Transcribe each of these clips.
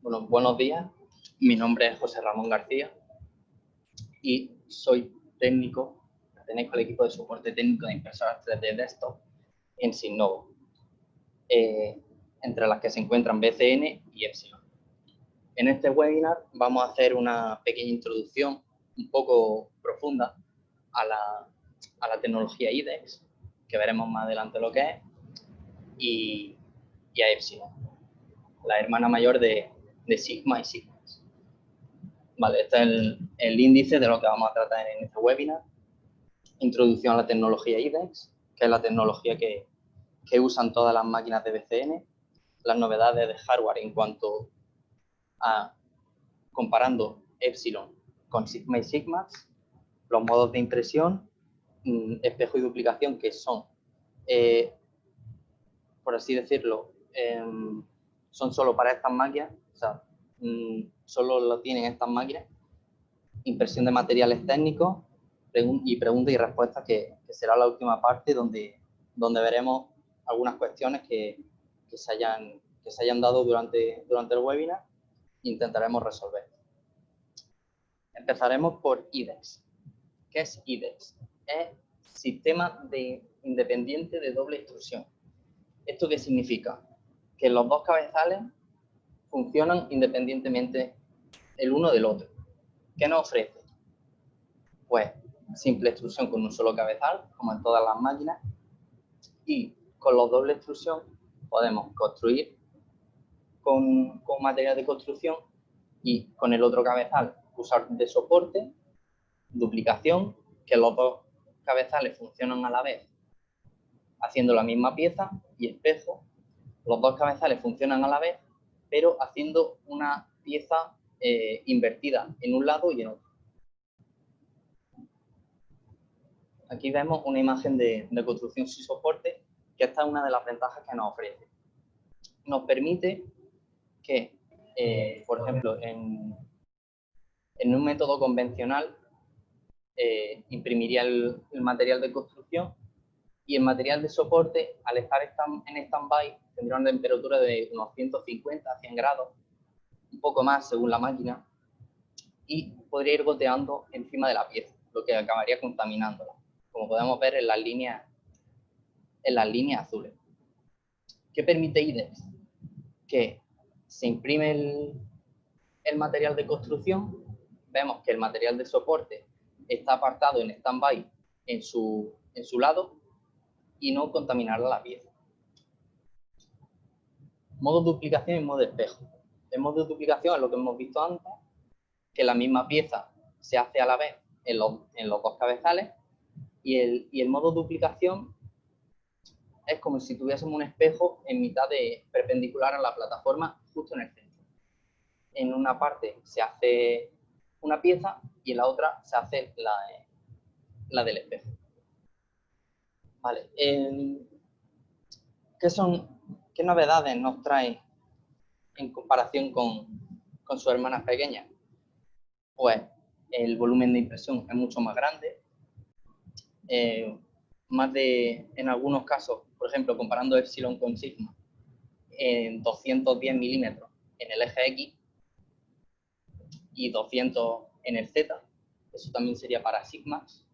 Bueno, buenos días. Mi nombre es José Ramón García y soy técnico, pertenezco al equipo de soporte técnico de impresoras 3D Desktop en Sinnovo, entre las que se encuentran BCN y Epsilon. En este webinar vamos a hacer una pequeña introducción un poco profunda a la tecnología IDEX, que veremos más adelante lo que es, y a Epsilon, la hermana mayor de Sigma y Sigmas. Vale, este es el índice de lo que vamos a tratar en este webinar. Introducción a la tecnología IDEX, que es la tecnología que usan todas las máquinas de BCN, las novedades de hardware en cuanto a comparando Epsilon con Sigma y Sigmas, los modos de impresión, espejo y duplicación, que son, por así decirlo, son solo para estas máquinas, o sea, solo lo tienen estas máquinas, impresión de materiales técnicos y preguntas y respuestas, que será la última parte donde veremos algunas cuestiones que se hayan dado durante el webinar e intentaremos resolver. Empezaremos por IDEX. ¿Qué es IDEX? Es sistema independiente de doble instrucción. ¿Esto qué significa? Que los dos cabezales funcionan independientemente el uno del otro. ¿Qué nos ofrece? Pues simple extrusión con un solo cabezal, como en todas las máquinas, y con los doble extrusión podemos construir con material de construcción y con el otro cabezal usar de soporte, duplicación, que los dos cabezales funcionan a la vez haciendo la misma pieza, y espejo, los dos cabezales funcionan a la vez pero haciendo una pieza invertida en un lado y en otro. Aquí vemos una imagen de construcción sin soporte, que esta es una de las ventajas que nos ofrece. Nos permite que, por ejemplo, en un método convencional, imprimiría el material de construcción, y el material de soporte, al estar en stand-by, tendría una temperatura de unos 150 a 100 grados, un poco más según la máquina, y podría ir goteando encima de la pieza, lo que acabaría contaminándola, como podemos ver en las líneas azules. ¿Qué permite IDEX? Que se imprime el material de construcción, vemos que el material de soporte está apartado en stand-by en su lado y no contaminará la pieza. Modo de duplicación y modo de espejo. El modo de duplicación es lo que hemos visto antes, que la misma pieza se hace a la vez en los dos cabezales, y el modo de duplicación es como si tuviésemos un espejo en mitad perpendicular a la plataforma, justo en el centro. En una parte se hace una pieza y en la otra se hace la del espejo. Vale. ¿Qué novedades nos trae en comparación con sus hermanas pequeñas? Pues el volumen de impresión es mucho más grande, en algunos casos, por ejemplo, comparando Epsilon con Sigma, en 210 milímetros en el eje X y 200 en el Z. Eso también sería para Sigmas.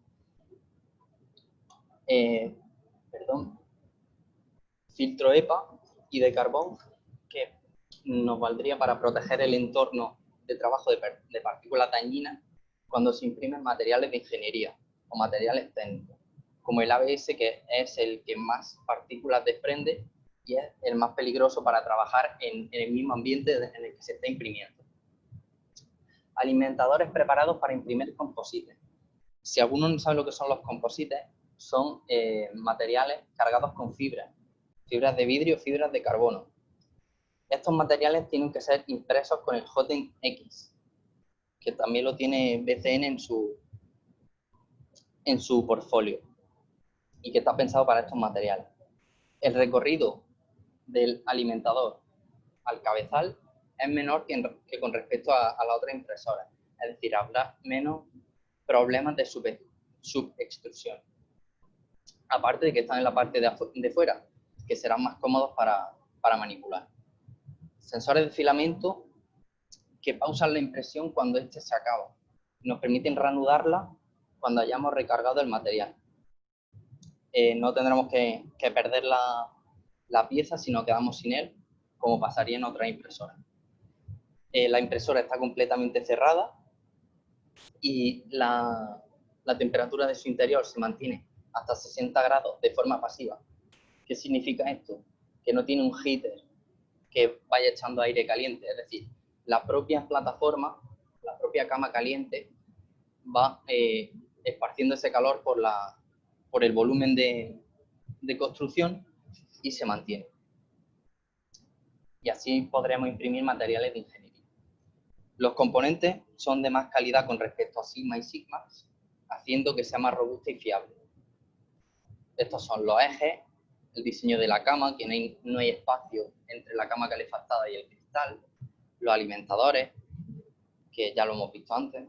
Filtro EPA y de carbón, que nos valdría para proteger el entorno de trabajo de partículas dañinas cuando se imprimen materiales de ingeniería o materiales técnicos, como el ABS, que es el que más partículas desprende y es el más peligroso para trabajar en el mismo ambiente en el que se está imprimiendo. Alimentadores preparados para imprimir composites. Si alguno no sabe lo que son los composites, son materiales cargados con fibras de vidrio, fibras de carbono. Estos materiales tienen que ser impresos con el JOTEM-X, que también lo tiene BCN en su portfolio y que está pensado para estos materiales. El recorrido del alimentador al cabezal es menor que con respecto a la otra impresora, es decir, habrá menos problemas de subextrusión. Aparte de que están en la parte de fuera, que serán más cómodos para manipular. Sensores de filamento que pausan la impresión cuando éste se acaba. Nos permiten reanudarla cuando hayamos recargado el material. No tendremos que perder la pieza si nos quedamos sin él, como pasaría en otras impresoras. La impresora está completamente cerrada y la temperatura de su interior se mantiene hasta 60 grados de forma pasiva. ¿Qué significa esto? Que no tiene un heater que vaya echando aire caliente, es decir, la propia plataforma, la propia cama caliente va esparciendo ese calor por el volumen de construcción y se mantiene. Y así podremos imprimir materiales de ingeniería. Los componentes son de más calidad con respecto a Sigma y Sigmax, haciendo que sea más robusta y fiable. Estos son los ejes, el diseño de la cama, que no hay espacio entre la cama calefactada y el cristal, los alimentadores, que ya lo hemos visto antes,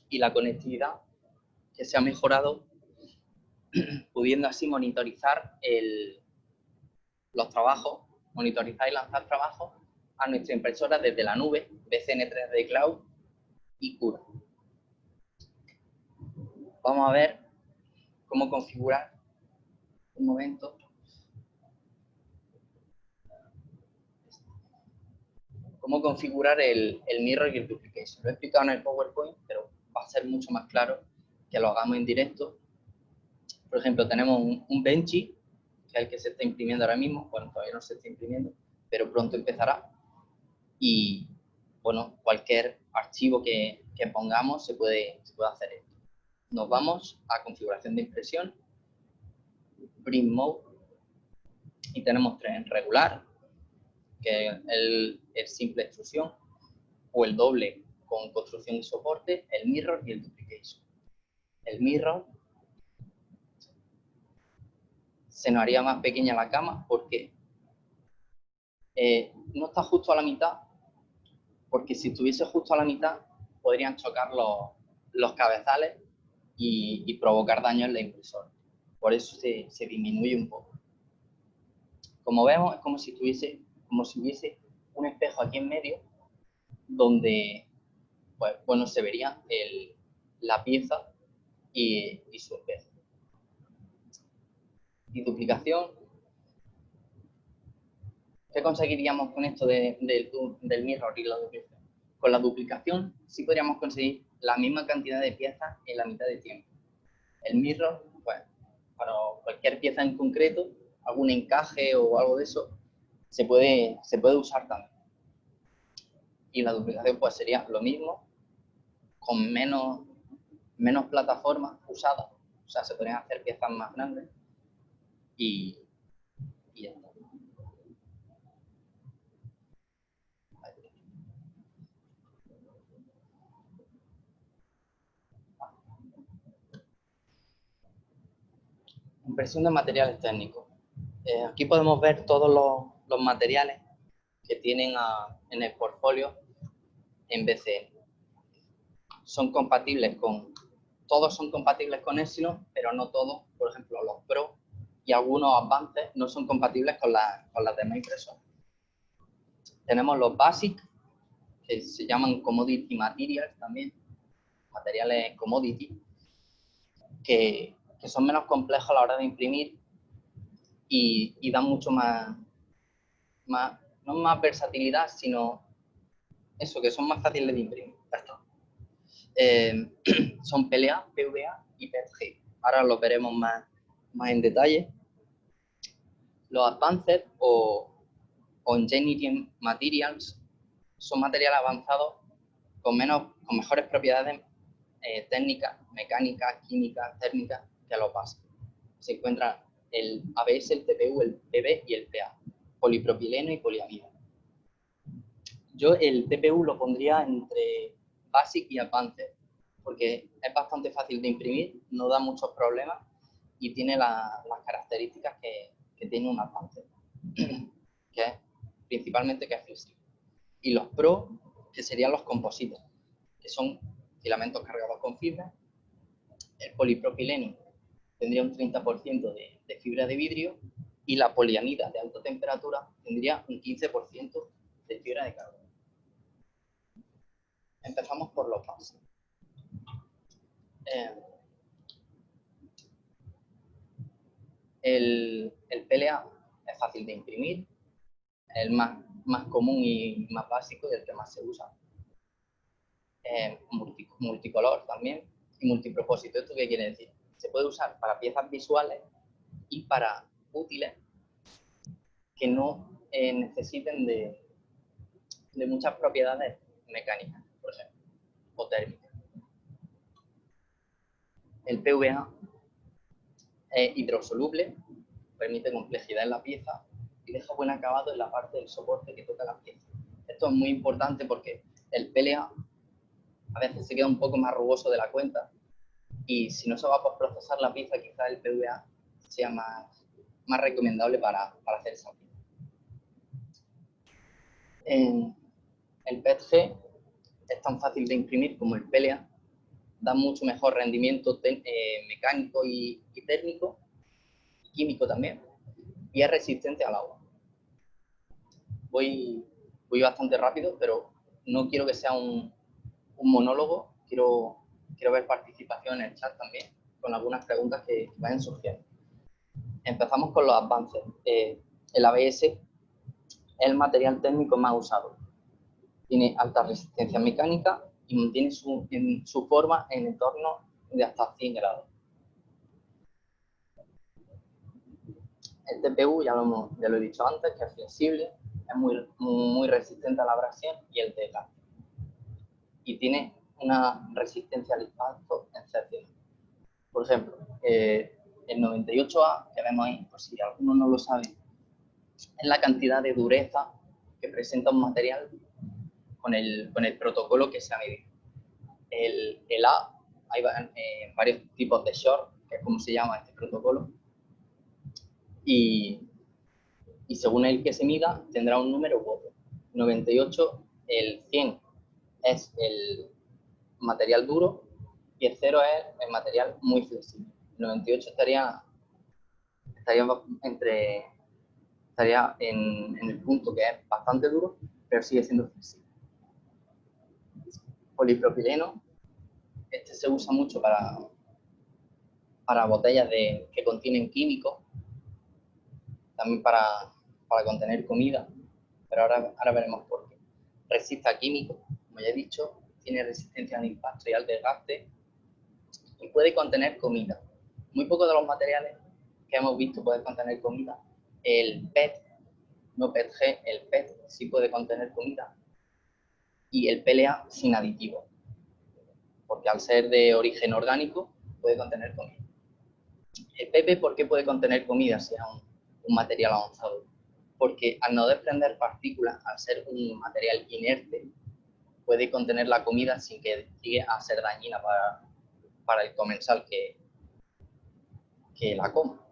y la conectividad, que se ha mejorado, pudiendo así monitorizar los trabajos, monitorizar y lanzar trabajos a nuestra impresora desde la nube, BCN 3D Cloud y Cura. Vamos a ver cómo configurar, un momento, cómo configurar el mirror y el duplication. Lo he explicado en el PowerPoint, pero va a ser mucho más claro que lo hagamos en directo. Por ejemplo, tenemos un Benchy, que es el que se está imprimiendo ahora mismo. Bueno, todavía no se está imprimiendo, pero pronto empezará. Y, bueno, cualquier archivo que pongamos se puede hacer esto. Nos vamos a configuración de impresión, Print Mode, y tenemos tres: en regular, que es simple extrusión, o el doble con construcción y soporte, el mirror y el duplication. El mirror se nos haría más pequeña la cama porque no está justo a la mitad, porque si estuviese justo a la mitad podrían chocar los cabezales y provocar daño en la impresora. Por eso se disminuye un poco. Como vemos, es como si hubiese un espejo aquí en medio donde, pues, bueno, se vería la pieza y su espejo. Y duplicación. ¿Qué conseguiríamos con esto del mirror y la duplicación? Con la duplicación sí podríamos conseguir la misma cantidad de piezas en la mitad de tiempo. El mirror, pues, para cualquier pieza en concreto, algún encaje o algo de eso, se puede usar también. Y la duplicación, pues, sería lo mismo, con menos plataformas usadas. O sea, se podrían hacer piezas más grandes y ya está. Impresión de materiales técnicos. Aquí podemos ver todos los materiales que tienen en el portfolio en BCN. Todos son compatibles con Epsilon, pero no todos. Por ejemplo, los Pro y algunos Advanced no son compatibles con las demás impresoras. Tenemos los Basic, que se llaman Commodity Materials también, materiales commodity, que son menos complejos a la hora de imprimir y dan mucho no más versatilidad, sino eso, que son más fáciles de imprimir. Son PLA, PVA y PETG. Ahora los veremos más en detalle. Los Advanced o Engineering Materials son materiales avanzados con mejores propiedades técnicas, mecánicas, químicas, térmicas que los básicos. Se encuentran el ABS, el TPU, el PB y el PA, polipropileno y poliamida. Yo el TPU lo pondría entre Basic y Advanced, porque es bastante fácil de imprimir, no da muchos problemas y tiene las características que tiene un Advanced, que es principalmente que es flexible. Y los Pro, que serían los composites, que son filamentos cargados con fibra. El polipropileno tendría un 30% de fibra de vidrio y la poliamida de alta temperatura tendría un 15% de fibra de carbono. Empezamos por los básicos. El PLA es fácil de imprimir, es el más común y más básico y el que más se usa. Multicolor también y multipropósito. ¿Esto qué quiere decir? Se puede usar para piezas visuales y para útiles que no necesiten de muchas propiedades mecánicas, por ejemplo, o térmicas. El PVA es hidrosoluble, permite complejidad en la pieza y deja buen acabado en la parte del soporte que toca la pieza. Esto es muy importante porque el PLA a veces se queda un poco más rugoso de la cuenta y si no se va a procesar la pieza, quizás el PVA sea más recomendable para hacer esa pieza. El PETG es tan fácil de imprimir como el PLA, da mucho mejor rendimiento mecánico y térmico, y químico también, y es resistente al agua. Voy bastante rápido, pero no quiero que sea un monólogo, quiero ver participación en el chat también, con algunas preguntas que vayan surgiendo. Empezamos con los avances. El ABS es el material técnico más usado. Tiene alta resistencia mecánica y mantiene su forma en entornos de hasta 100 grados. El TPU ya lo he dicho antes, que es flexible, es muy resistente a la abrasión y el desgaste. Y tiene una resistencia al impacto excepcional. Por ejemplo, el 98A, que vemos ahí, por si alguno no lo sabe, es la cantidad de dureza que presenta un material con el protocolo que se ha medido. El A, hay varios tipos de short, que es como se llama este protocolo, y según el que se mida, tendrá un número u otro. 98, el 100 es el material duro y el 0 es el material muy flexible. El 98 estaría en el punto que es bastante duro, pero sigue siendo flexible. Polipropileno, este se usa mucho para botellas que contienen químicos, también para contener comida, pero ahora veremos por qué. Resiste a químicos, como ya he dicho, tiene resistencia al impacto y al desgaste y puede contener comida. Muy pocos de los materiales que hemos visto pueden contener comida. El PET, no PETG, el PET sí puede contener comida y el PLA sin aditivos, porque al ser de origen orgánico puede contener comida. El PP, ¿por qué puede contener comida si es un material avanzado? Porque al no desprender partículas, al ser un material inerte, puede contener la comida sin que llegue a ser dañina para el comensal que la coma.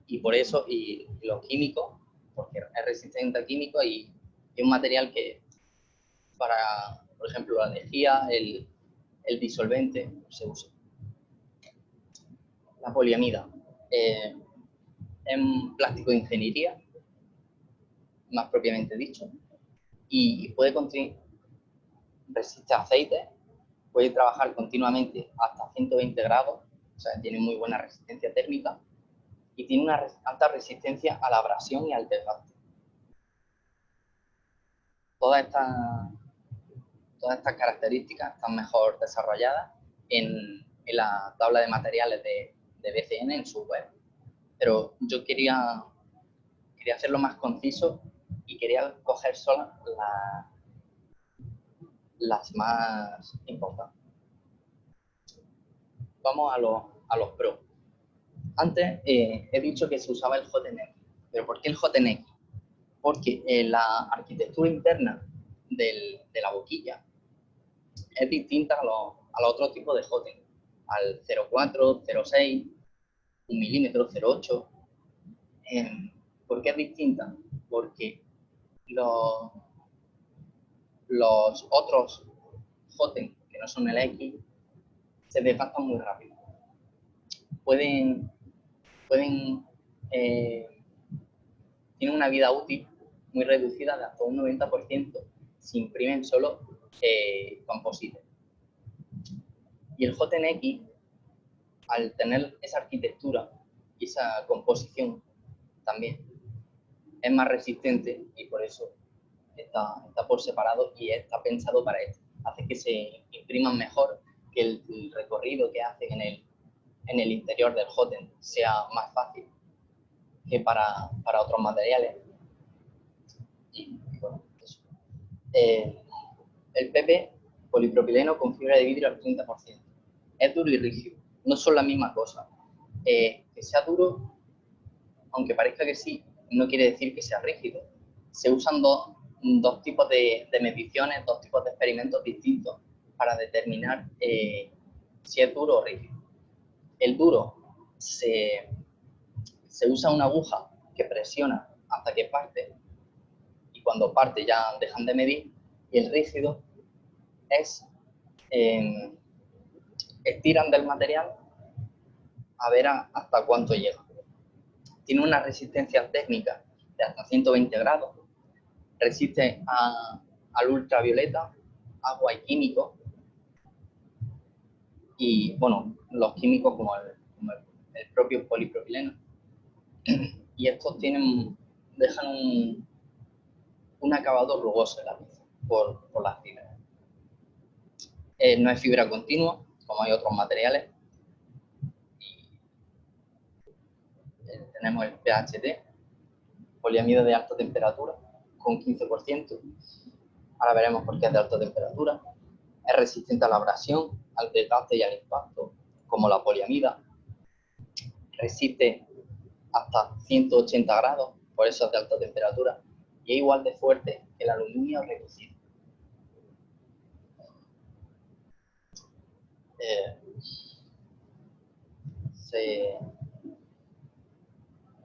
Y por eso, y los químicos, porque es resistente a químicos y es un material que para, por ejemplo, la lejía, el disolvente, se usa. La poliamida. Es un plástico de ingeniería, más propiamente dicho, y puede resiste aceite, puede trabajar continuamente hasta 120 grados, o sea, tiene muy buena resistencia térmica y tiene una alta resistencia a la abrasión y al desgaste. Todas estas características están mejor desarrolladas en la tabla de materiales de BCN en su web, pero yo quería hacerlo más conciso y quería coger solo las más importantes. Vamos a los pros. Antes he dicho que se usaba el JNX, pero ¿por qué el JNX? Porque la arquitectura interna de la boquilla es distinta a los otros tipos de JNX, al 0,4, 0,6, 1 milímetro, 0,8. ¿Por qué es distinta? Porque los otros JNX, que no son el X, se desgastan muy rápido. Tienen una vida útil muy reducida de hasta un 90%, se imprimen solo composite. Y el JNX, al tener esa arquitectura y esa composición también, es más resistente y por eso está por separado y está pensado para esto. Hace que se impriman mejor, que el recorrido que hacen en el interior del JOTEN sea más fácil que para otros materiales. Y bueno, eso. El PP, polipropileno con fibra de vidrio al 30%. Es duro y rígido, no son la misma cosa. Que sea duro, aunque parezca que sí, no quiere decir que sea rígido. Se usan dos tipos de mediciones, dos tipos de experimentos distintos para determinar si es duro o rígido. El duro se usa una aguja que presiona hasta que parte y cuando parte ya dejan de medir, y el rígido es estiran del material a ver hasta cuánto llega. Tiene una resistencia técnica de hasta 120 grados, resiste al ultravioleta, agua y químicos, y bueno, los químicos como el propio polipropileno. Y estos dejan un acabado rugoso en la pieza por las fibras. No es fibra continua, como hay otros materiales. Tenemos el PHT, poliamida de alta temperatura, con 15%. Ahora veremos por qué es de alta temperatura. Es resistente a la abrasión, al desgaste y al impacto, como la poliamida. Resiste hasta 180 grados, por eso es de alta temperatura. Y es igual de fuerte que el aluminio reducido.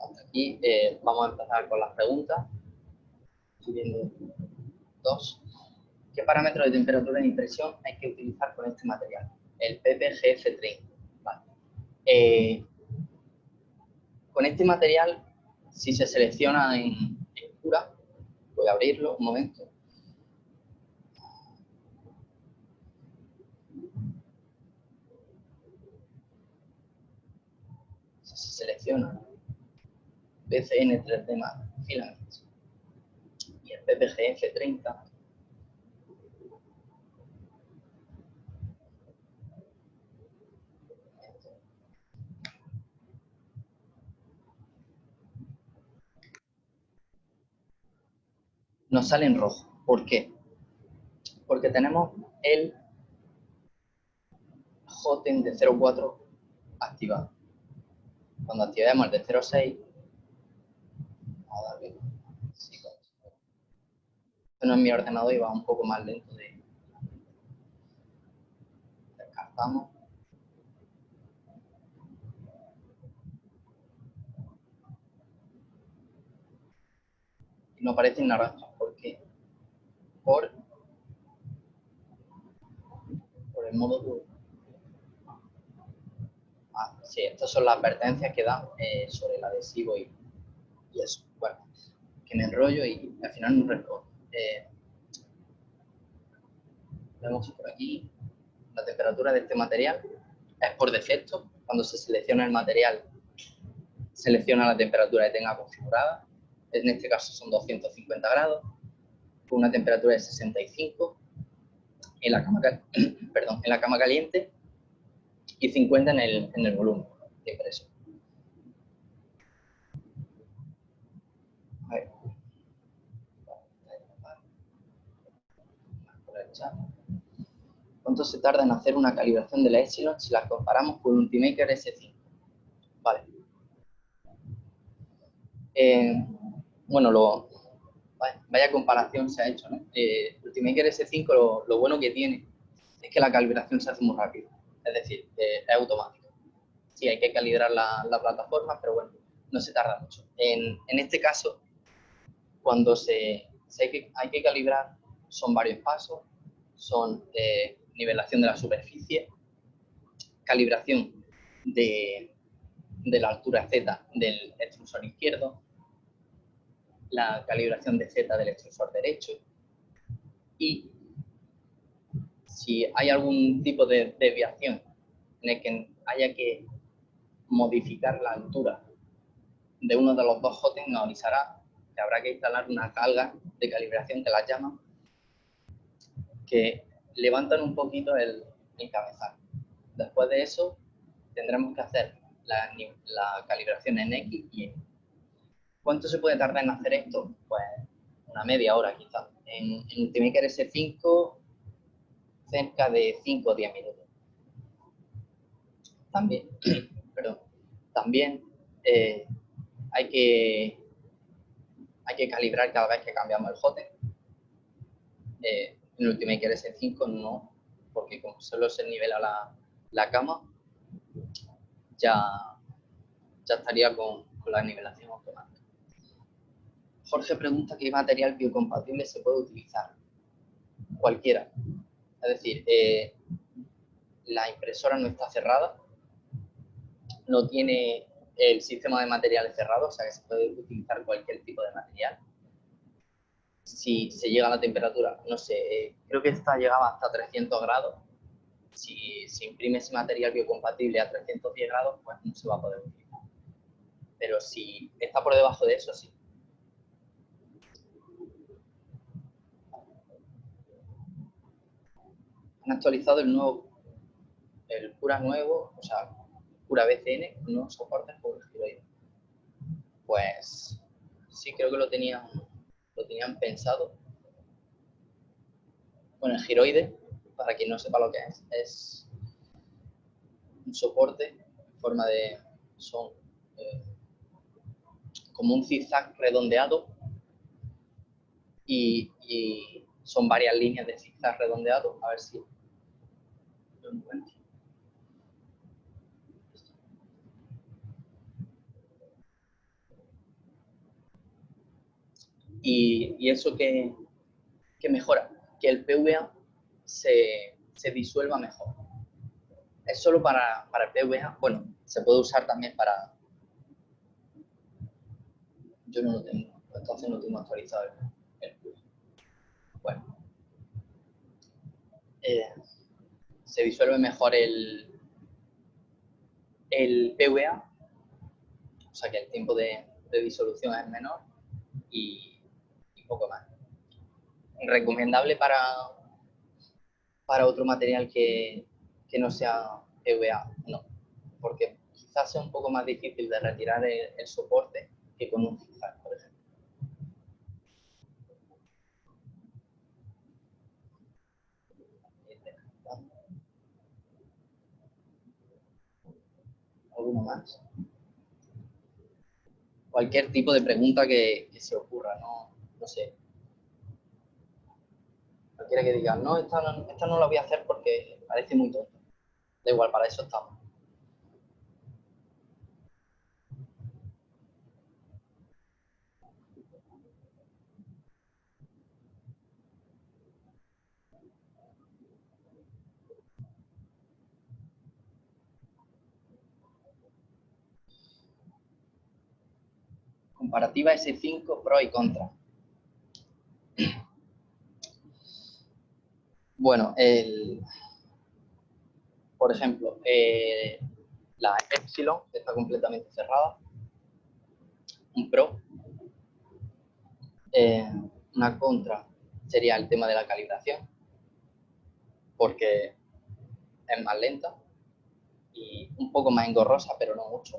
Hasta aquí vamos a empezar con las preguntas. Estoy viendo dos. ¿Qué parámetros de temperatura de impresión hay que utilizar con este material? El PPGF30. Vale. Con este material, si se selecciona en cura, voy a abrirlo un momento. Si se selecciona BCN 3D Matte Filaments y el PPGF30, nos sale en rojo. ¿Por qué? Porque tenemos el JOTEN de 0,4 activado. Cuando activemos el de 0,6, vamos a darle. Sí, esto no es mi ordenador y va un poco más lento de descartamos. Y no aparecen naranjas. ¿Por qué? Por el modo duro. Sí, estas son las advertencias que dan sobre el adhesivo y eso. Bueno, que me enrollo y al final no respondo. Vemos por aquí la temperatura de este material. Es por defecto. Cuando se selecciona el material, selecciona la temperatura que tenga configurada. En este caso son 250 grados, con una temperatura de 65 en la cama caliente y 50 en el volumen de impresión. A ver. ¿Cuánto se tarda en hacer una calibración de la Epsilon si la comparamos con Ultimaker S5? Vale. Bueno, vaya comparación se ha hecho, ¿no? Ultimaker S5 lo bueno que tiene es que la calibración se hace muy rápido, es decir, es automático. Sí, hay que calibrar la plataforma, pero bueno, no se tarda mucho. En este caso, cuando hay que calibrar, son varios pasos, son nivelación de la superficie, calibración de la altura Z del extrusor izquierdo, la calibración de Z del extrusor derecho y si hay algún tipo de desviación en el que haya que modificar la altura de uno de los dos hotes, nos avisará que habrá que instalar una carga de calibración, que las llaman, que levantan un poquito el cabezal. Después de eso tendremos que hacer la calibración en X y Y. ¿Cuánto se puede tardar en hacer esto? Pues una media hora quizás. En Ultimaker S5 cerca de 5 o 10 minutos. También, perdón, también hay que calibrar cada vez que cambiamos el hote. En Ultimaker S5 no, porque como solo se nivela la cama, ya estaría con la nivelación automática. Jorge pregunta qué material biocompatible se puede utilizar. Cualquiera. Es decir, la impresora no está cerrada, no tiene el sistema de materiales cerrado, o sea que se puede utilizar cualquier tipo de material. Si se llega a la temperatura, no sé, creo que esta llegaba hasta 300 grados. Si se imprime ese material biocompatible a 310 grados, pues no se va a poder utilizar. Pero si está por debajo de eso, sí. Han actualizado el Cura nuevo, o sea, Cura BCN, nuevos soportes por el giroide. Pues sí, creo que lo tenían pensado. Bueno, el giroide, para quien no sepa lo que es un soporte en forma de, son como un zigzag redondeado y son varias líneas de zigzag redondeado. A ver si lo encuentro. Y eso que mejora, que el PVA se disuelva mejor. Es solo para el PVA, bueno, se puede usar también para... Yo no lo tengo, entonces no tengo actualizado el PVA. Bueno, se disuelve mejor el PVA, o sea que el tiempo de disolución es menor y poco más. Recomendable para otro material que no sea PVA, no, porque quizás sea un poco más difícil de retirar el soporte que con un zigzag, por ejemplo. ¿Alguno más? Cualquier tipo de pregunta que se ocurra, no sé. Cualquiera que diga, no, esta no la voy a hacer porque parece muy tonto. Da igual, para eso estamos. Comparativa S5, pro y contra. Bueno, por ejemplo, la Epsilon está completamente cerrada. Un pro. Una contra sería el tema de la calibración, porque es más lenta y un poco más engorrosa, pero no mucho.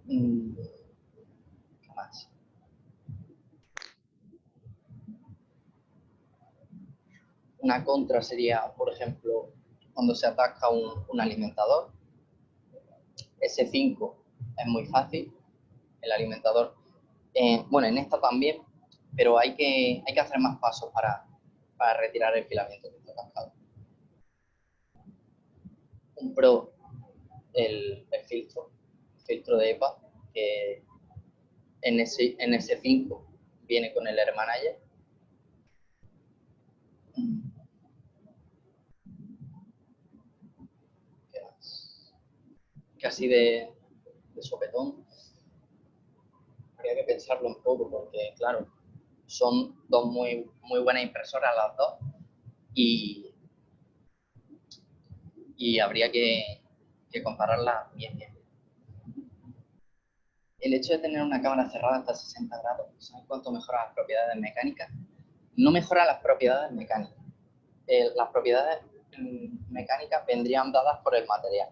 ¿Qué más? Una contra sería, por ejemplo, cuando se ataca un alimentador. S5 es muy fácil, el alimentador. Bueno, en esta también, pero hay que hacer más pasos para retirar el filamento que está atascado. Un pro, el filtro de EPA, que en S5 viene con el Hermanager. ¿Qué más? Casi de sopetón. Habría que pensarlo un poco porque, claro, son dos muy buenas impresoras las dos, y habría que compararla bien. El hecho de tener una cámara cerrada hasta 60 grados, ¿sabes cuánto mejora las propiedades mecánicas? No mejora las propiedades mecánicas. Las propiedades mecánicas vendrían dadas por el material.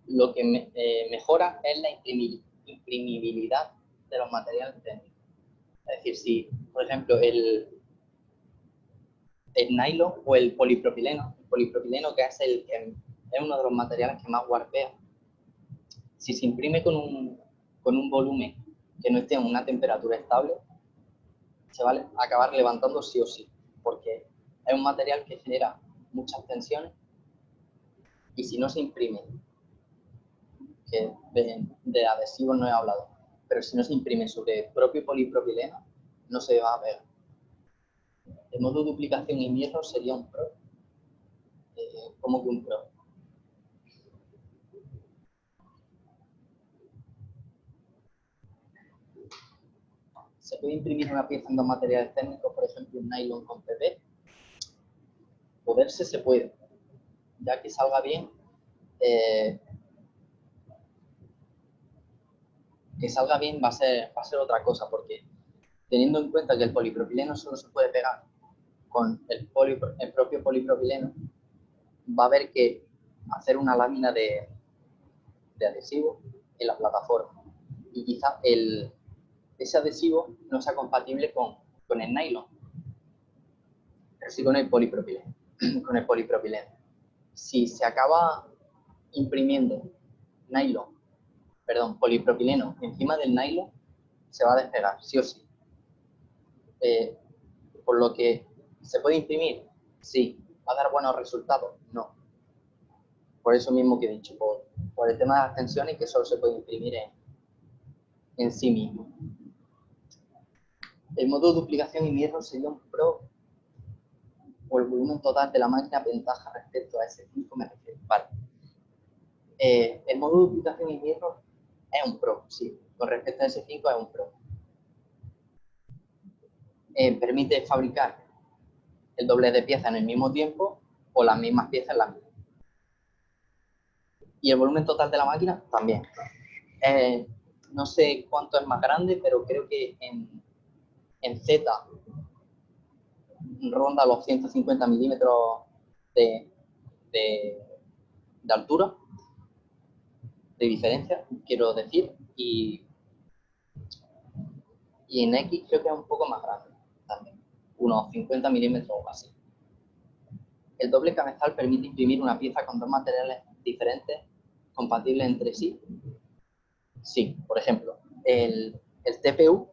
Lo que mejora es la imprimibilidad de los materiales técnicos. Es decir, si, por ejemplo, el nylon o el polipropileno que es uno de los materiales que más warpea, si se imprime con un volumen que no esté en una temperatura estable, se va a acabar levantando sí o sí, porque es un material que genera muchas tensiones y si no se imprime, que de adhesivos no he hablado, pero si no se imprime sobre el propio polipropileno, no se va a pegar. El modo de duplicación y hierro sería un pro. ¿Cómo que un pro? ¿Se puede imprimir una pieza en dos materiales técnicos, por ejemplo, un nylon con PP? Poderse se puede, ya que salga bien, va a ser otra cosa, porque teniendo en cuenta que el polipropileno solo se puede pegar con el propio polipropileno, va a haber que hacer una lámina de adhesivo en la plataforma. Y quizá ese adhesivo no sea compatible con el nylon, pero sí con el polipropileno. Si se acaba imprimiendo polipropileno encima del nylon, se va a despegar, sí o sí. Por lo que se puede imprimir, sí. ¿Va a dar buenos resultados? No. Por eso mismo que he dicho, por el tema de las tensiones, que solo se puede imprimir en sí mismo. El modo de duplicación y hierro sería un pro o el volumen total de la máquina ventaja respecto a S5 me refiero. Vale. El modo de duplicación y hierro es un pro, sí. Con respecto a S5 es un pro. Permite fabricar el doble de piezas en el mismo tiempo o las mismas piezas en la misma. Y el volumen total de la máquina también. No sé cuánto es más grande, pero creo que en Z ronda los 150 milímetros de altura, de diferencia, quiero decir, y en X creo que es un poco más grande también, unos 50 milímetros o así. El doble cabezal permite imprimir una pieza con dos materiales diferentes, compatibles entre sí. Sí, por ejemplo, el TPU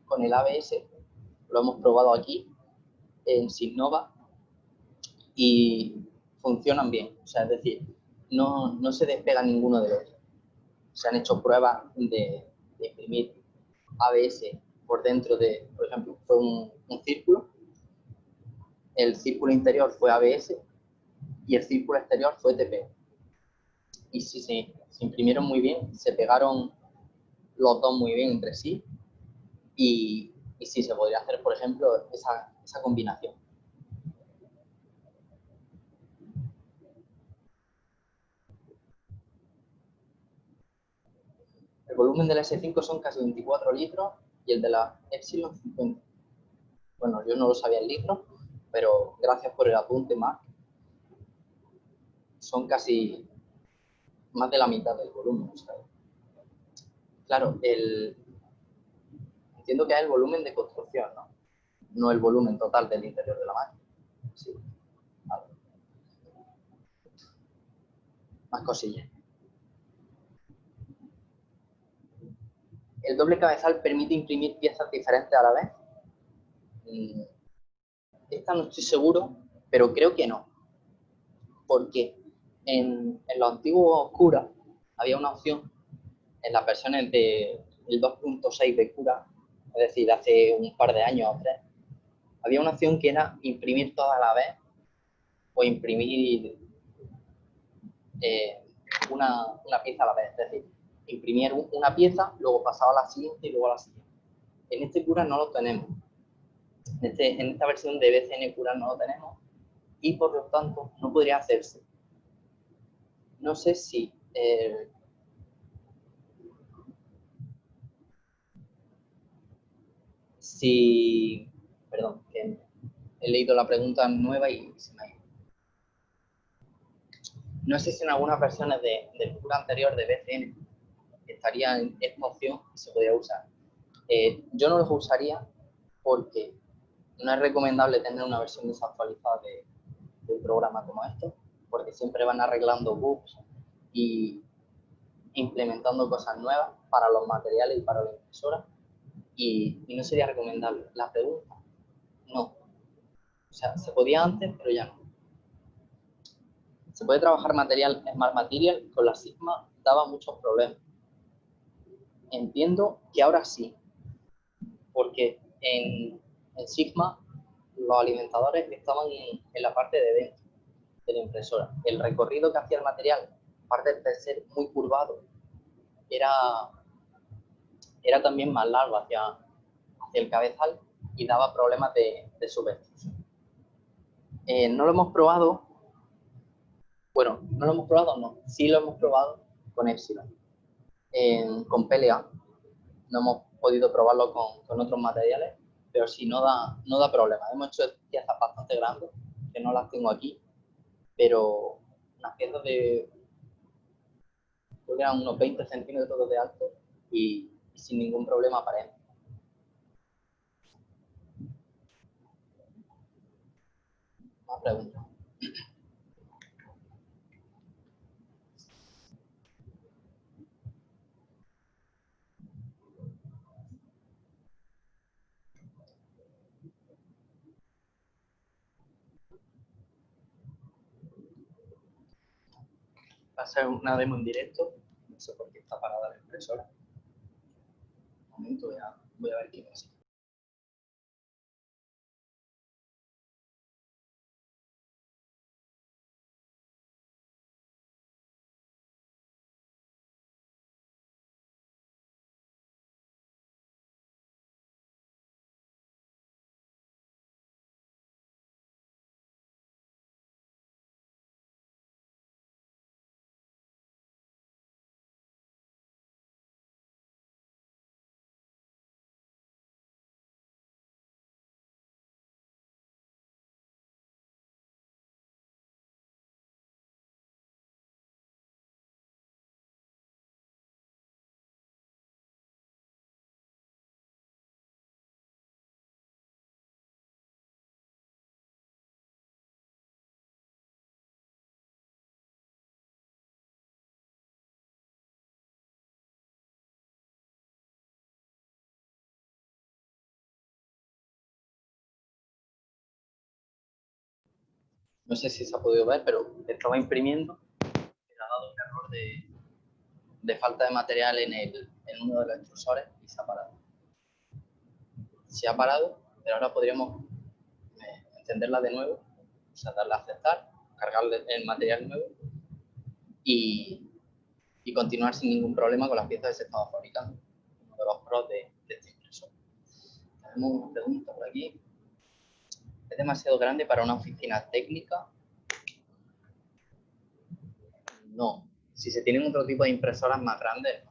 con el ABS lo hemos probado aquí en Signova y funcionan bien. O sea, es decir, no se despega ninguno del otro. Se han hecho pruebas de imprimir ABS por dentro de, por ejemplo, fue un círculo. El círculo interior fue ABS y el círculo exterior fue TPU. Y sí, se imprimieron muy bien, se pegaron los dos muy bien entre sí y sí se podría hacer, por ejemplo, esa combinación. El volumen del S5 son casi 24 litros y el de la Epsilon 50. Bueno, yo no lo sabía en litros, pero gracias por el apunte, Mark. Son casi más de la mitad del volumen. ¿Sabes? Claro, entiendo que es el volumen de construcción, ¿no? No el volumen total del interior de la máquina. Sí. Vale. Más cosillas. El doble cabezal permite imprimir piezas diferentes a la vez. Esta no estoy seguro, pero creo que no. Porque en los antiguos Cura había una opción en las versiones del 2.6 de Cura, es decir, hace un par de años o 3, había una opción que era imprimir todas a la vez o imprimir una pieza a la vez, es decir, imprimir una pieza, luego pasaba a la siguiente y luego a la siguiente. En este Cura no lo tenemos. En esta versión de BCN Cura no lo tenemos y por lo tanto no podría hacerse. No sé si perdón, que he leído la pregunta nueva y se me ha ido. No sé si en algunas versiones del curso anterior de BCN estaría en esta opción y se podría usar. Yo no los usaría porque no es recomendable tener una versión desactualizada de un programa como esto, porque siempre van arreglando bugs y implementando cosas nuevas para los materiales y para la impresora, y no sería recomendable. La pregunta, no. O sea, se podía antes, pero ya no. Se puede trabajar material, Smart Material, con la Sigma daba muchos problemas. Entiendo que ahora sí, porque en Sigma los alimentadores estaban en la parte de dentro de la impresora. El recorrido que hacía el material, aparte de ser muy curvado, era también más largo hacia el cabezal y daba problemas de subextrusión. No lo hemos probado, bueno, no lo hemos probado, no, sí lo hemos probado con Epsilon. Con PLA no hemos podido probarlo con otros materiales, pero sí no da problema. Hemos hecho piezas bastante grandes, que no las tengo aquí, pero unas piezas de, creo que eran unos 20 centímetros de alto y sin ningún problema aparente. Más preguntas. Va a ser una demo en directo, no sé por qué está parada la impresora. Un momento, voy a ver qué pasa. No sé si se ha podido ver, pero estaba imprimiendo y ha dado un error de falta de material en uno de los extrusores y se ha parado. Se ha parado, pero ahora podríamos encenderla de nuevo, o sea, darle a aceptar, cargarle el material nuevo y continuar sin ningún problema con las piezas que se estaban fabricando. Uno de los pros de este impresor. Tenemos una pregunta por aquí. ¿Es demasiado grande para una oficina técnica? No. Si se tienen otro tipo de impresoras más grandes,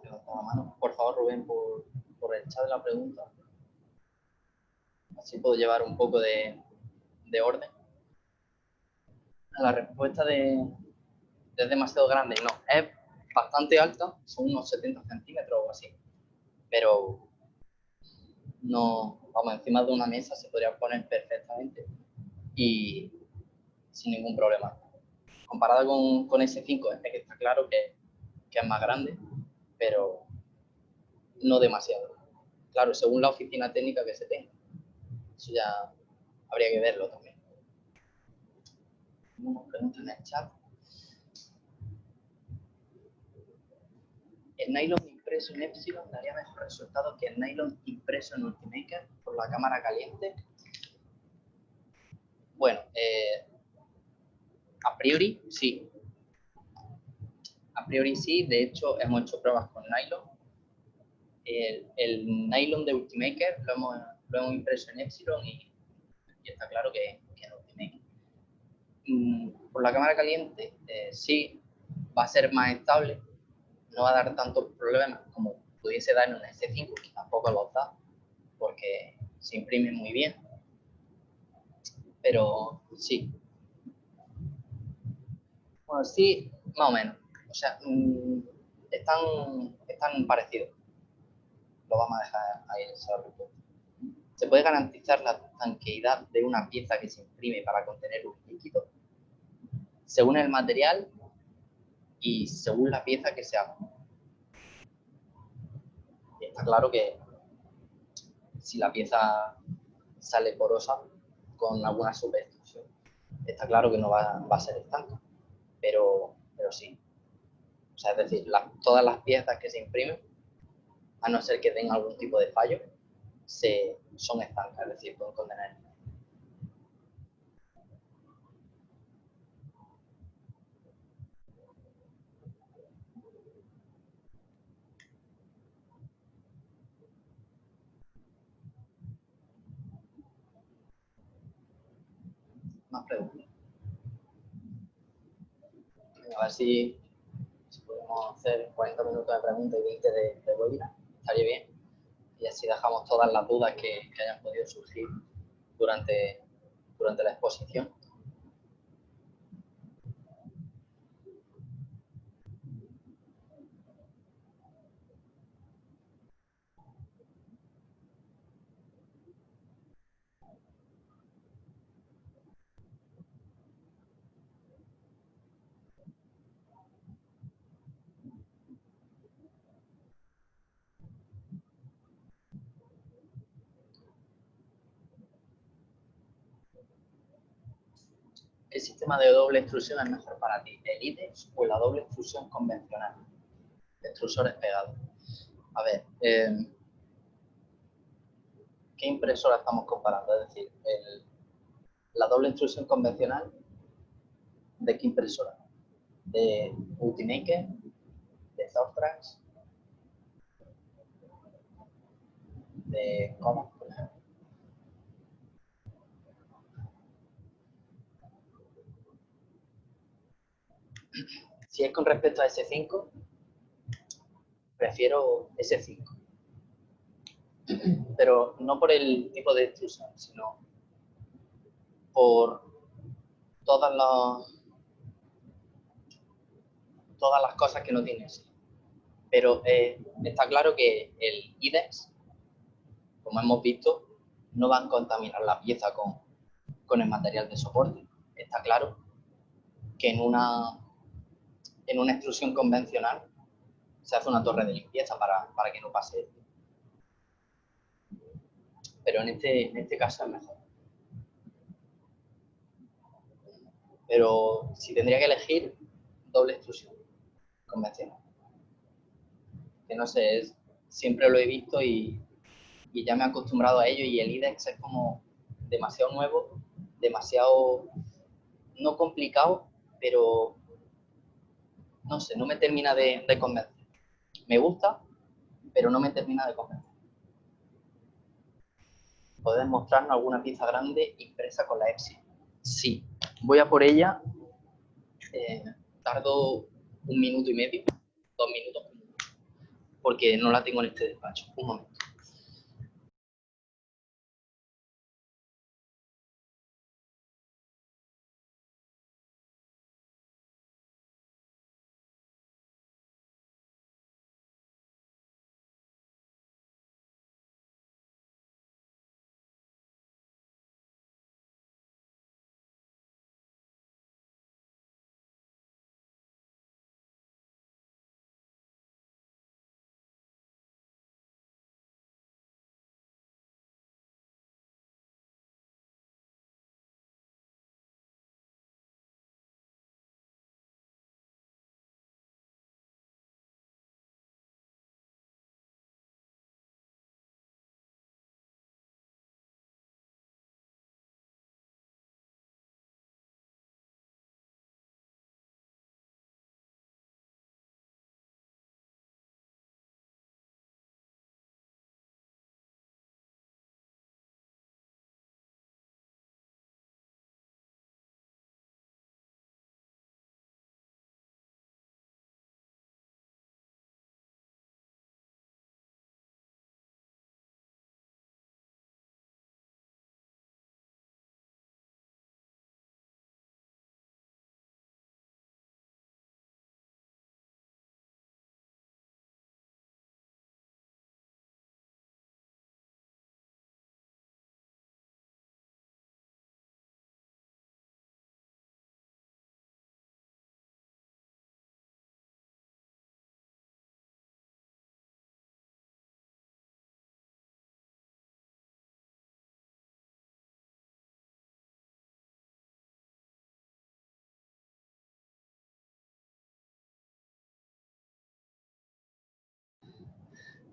levanta la mano, por favor, Rubén, por el chat de la pregunta. Así puedo llevar un poco de orden. La respuesta de es demasiado grande, no, es bastante alta, son unos 70 centímetros o así, pero no, vamos, encima de una mesa se podría poner perfectamente y sin ningún problema. Comparado con S5, es que está claro que es más grande, pero no demasiado. Claro, según la oficina técnica que se tenga. Eso ya habría que verlo también. Tenemos preguntas en el chat. El nylon impreso en Epsilon daría mejor resultado que el nylon impreso en Ultimaker por la cámara caliente. Bueno, a priori sí. A priori sí, de hecho hemos hecho pruebas con nylon. El nylon de Ultimaker lo hemos lo hemos impreso en Epsilon y está claro que en Ultimate. Por la cámara caliente, sí, va a ser más estable, no va a dar tantos problemas como pudiese dar en un S5, que tampoco los da, porque se imprime muy bien. Pero sí. Bueno, sí, más o menos. O sea, están parecidos. Lo vamos a dejar ahí en esa respuesta. Se puede garantizar la tanqueidad de una pieza que se imprime para contener un líquido según el material y según la pieza que se haga. Y está claro que si la pieza sale porosa con alguna superextrusión, está claro que no va a ser estanca, pero sí. O sea, es decir, todas las piezas que se imprimen, a no ser que tengan algún tipo de fallo, son estancas, es decir, pueden contener. Más preguntas. A ver si podemos hacer 40 minutos de preguntas y 20 de webinar. Estaría bien. Y así dejamos todas las dudas que hayan podido surgir durante la exposición. ¿El sistema de doble extrusión es mejor para ti, el IDEX o la doble extrusión convencional? Extrusores pegados. A ver, ¿qué impresora estamos comparando? Es decir, la doble extrusión convencional, ¿de qué impresora? ¿De Ultimaker? ¿De Zortrax? ¿De Common, por ejemplo? Si es con respecto a S5, prefiero S5. Pero no por el tipo de extrusión, sino por todas las cosas que no tiene ese. Pero está claro que el IDEX, como hemos visto, no va a contaminar la pieza con el material de soporte. Está claro que en una extrusión convencional se hace una torre de limpieza para que no pase esto. Pero en este caso es mejor. Pero si tendría que elegir, doble extrusión convencional. Que no sé, siempre lo he visto y ya me he acostumbrado a ello, y el IDEX es como demasiado nuevo, demasiado no complicado, pero no sé, no me termina de convencer. Me gusta, pero no me termina de convencer. ¿Podés mostrarnos alguna pieza grande impresa con la Epsilon? Sí, voy a por ella. Tardo 1 minuto y medio, 2 minutos, porque no la tengo en este despacho. Un momento.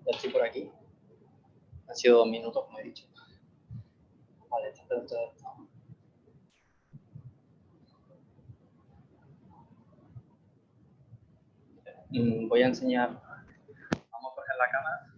Ya estoy por aquí. Han sido 2 minutos, como he dicho. Vale, esta pregunta está. Voy a enseñar. Vamos a coger la cámara.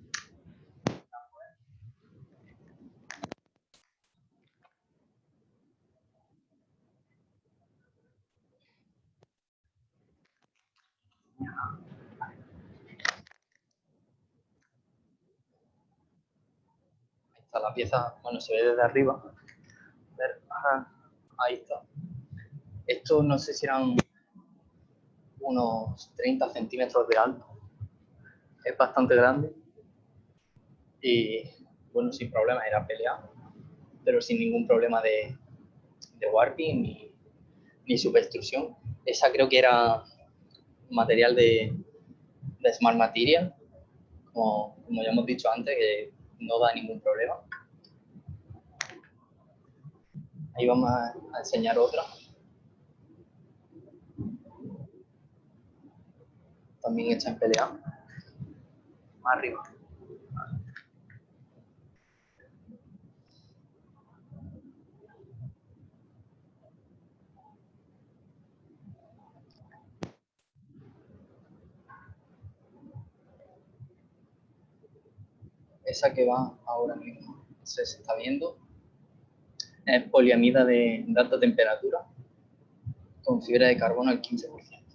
Ahí está la pieza. Bueno, se ve desde arriba. A ver, ahí está. Esto no sé si eran unos 30 centímetros de alto. Es bastante grande. Y bueno, sin problema era pelear, pero sin ningún problema de warping ni subextrusión. Esa creo que era material de Smart Material, como ya hemos dicho antes, que no da ningún problema. Ahí vamos a enseñar otra. También hecha en pelea. Más arriba. Esa que va ahora mismo, se está viendo, es poliamida de alta temperatura con fibra de carbono al 15%.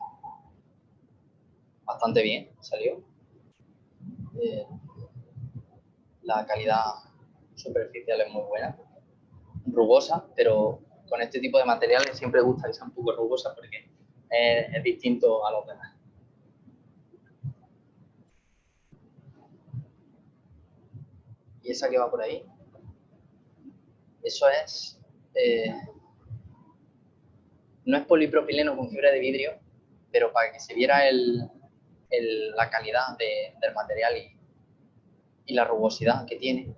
Bastante bien, salió. La calidad superficial es muy buena. Rugosa, pero con este tipo de materiales siempre gusta que sea un poco rugosa porque es distinto a los demás. Y esa que va por ahí, eso es, no es polipropileno con fibra de vidrio, pero para que se viera la calidad del material y la rugosidad que tiene,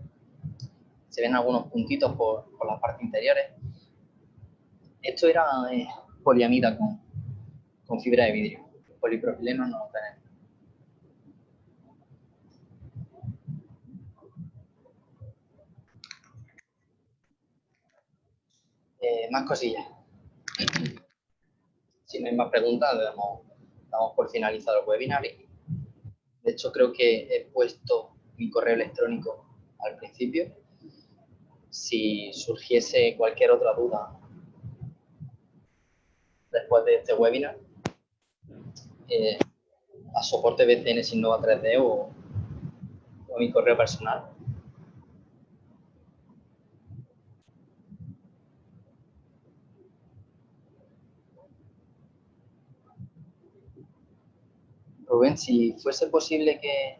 se ven algunos puntitos por las partes interiores. Esto era poliamida con fibra de vidrio. Polipropileno no lo tenemos. Más cosillas. Si no hay más preguntas, damos por finalizado el webinar. De hecho, creo que he puesto mi correo electrónico al principio. Si surgiese cualquier otra duda después de este webinar, a soporte BCN Sinnova 3D o a mi correo personal. Rubén, si fuese posible que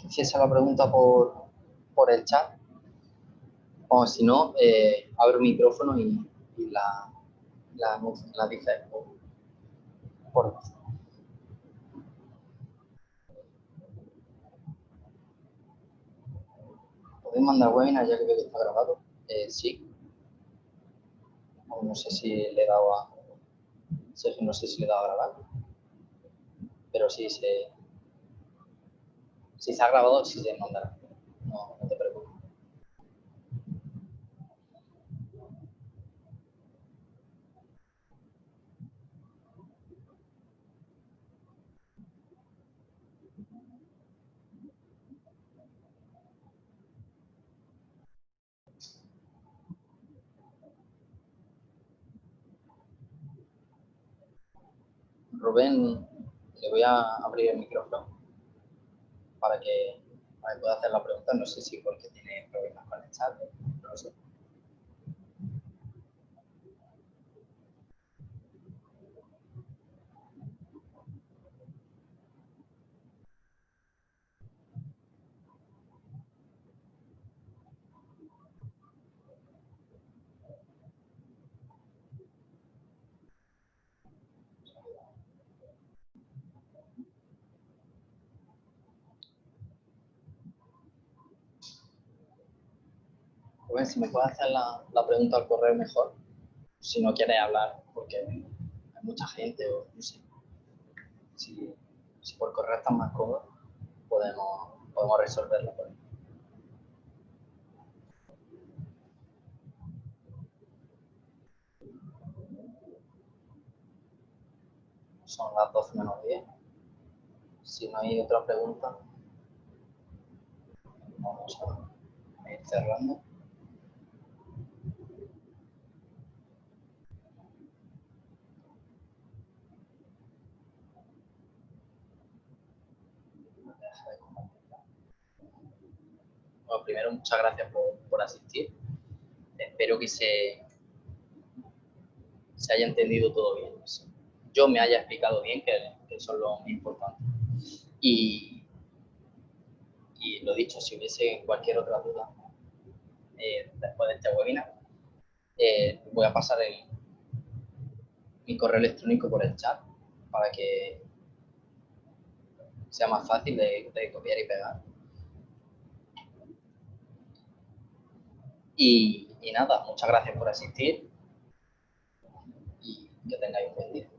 hiciese la pregunta por el chat, o si no, abro el micrófono y la dices por ¿Podéis mandar webinar ya que veo que está grabado? Sí. No sé si le he dado a... No sé si le he dado a grabar. Pero sí si se ha grabado, sí se mandará. No te preocupes. Rubén, le voy a abrir el micrófono para que pueda hacer la pregunta. No sé si porque tiene problemas con el chat, no lo sé. Rubén, si me puedes hacer la pregunta al correo mejor, si no quieres hablar, porque hay mucha gente o no sé. Si por correo estás más cómodo, podemos resolverlo por ahí. Son las 12 menos 10. Si no hay otra pregunta, vamos a ir cerrando. Bueno, primero, muchas gracias por asistir. Espero que se haya entendido todo bien. Yo me haya explicado bien, que eso es lo más importante. Y lo dicho, si hubiese cualquier otra duda después de este webinar, voy a pasar mi correo electrónico por el chat para que sea más fácil de copiar y pegar. Y nada, muchas gracias por asistir y que tengáis un buen día.